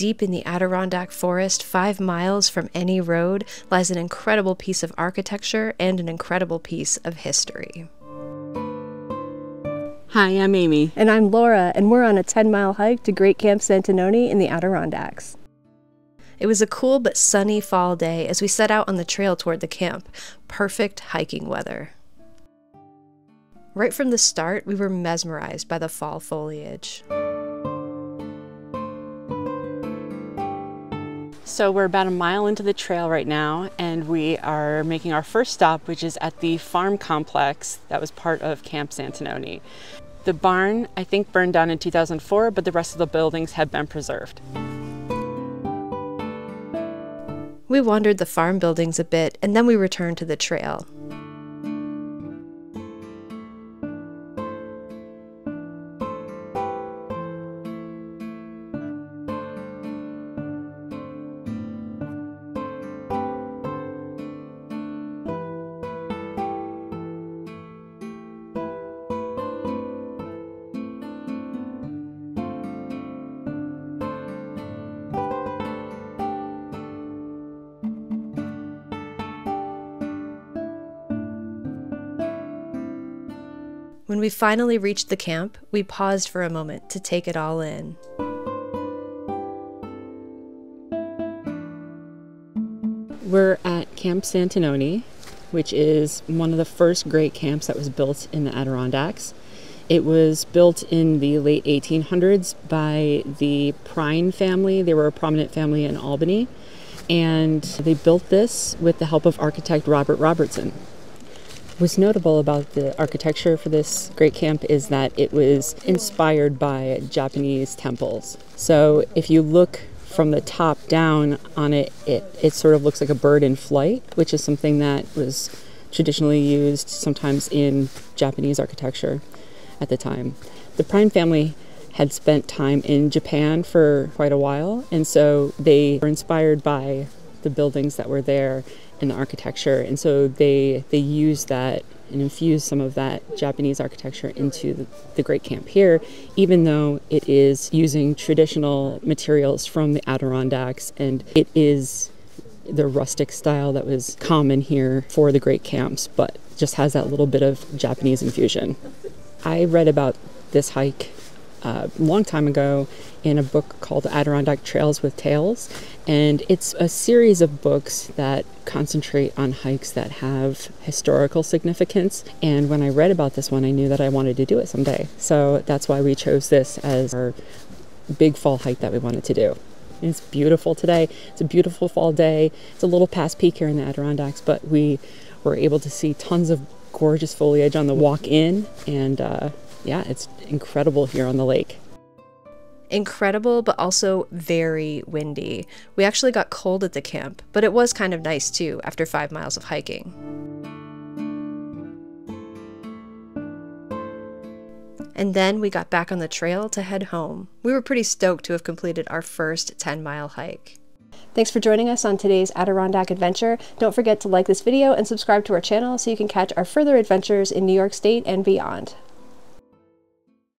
Deep in the Adirondack Forest, 5 miles from any road, lies an incredible piece of architecture and an incredible piece of history. Hi, I'm Amy. And I'm Laura, and we're on a 10-mile hike to Great Camp Santanoni in the Adirondacks. It was a cool but sunny fall day as we set out on the trail toward the camp. Perfect hiking weather. Right from the start, we were mesmerized by the fall foliage. So we're about a mile into the trail right now, and we are making our first stop, which is at the farm complex that was part of Camp Santanoni. The barn, I think, burned down in 2004, but the rest of the buildings have been preserved. We wandered the farm buildings a bit, and then we returned to the trail. When we finally reached the camp, we paused for a moment to take it all in. We're at Camp Santanoni, which is one of the first great camps that was built in the Adirondacks. It was built in the late 1800s by the Prine family. They were a prominent family in Albany, and they built this with the help of architect Robert Robertson. What's notable about the architecture for this great camp is that it was inspired by Japanese temples. So if you look from the top down on it, it sort of looks like a bird in flight, which is something that was traditionally used sometimes in Japanese architecture at the time. The Prine family had spent time in Japan for quite a while, and so they were inspired by the buildings that were there and the architecture, and so they used that and infused some of that Japanese architecture into the great camp here, even though it is using traditional materials from the Adirondacks, and it is the rustic style that was common here for the great camps, but just has that little bit of Japanese infusion. I read about this hike a long time ago in a book called Adirondack Trails with Tales, and it's a series of books that concentrate on hikes that have historical significance, and when I read about this one I knew that I wanted to do it someday, so that's why we chose this as our big fall hike that we wanted to do. And it's beautiful today. It's a beautiful fall day. It's a little past peak here in the Adirondacks, but we were able to see tons of gorgeous foliage on the walk in, and yeah, it's incredible here on the lake. Incredible, but also very windy. We actually got cold at the camp, but it was kind of nice too after 5 miles of hiking. And then we got back on the trail to head home. We were pretty stoked to have completed our first 10-mile hike. Thanks for joining us on today's Adirondack adventure. Don't forget to like this video and subscribe to our channel so you can catch our further adventures in New York State and beyond.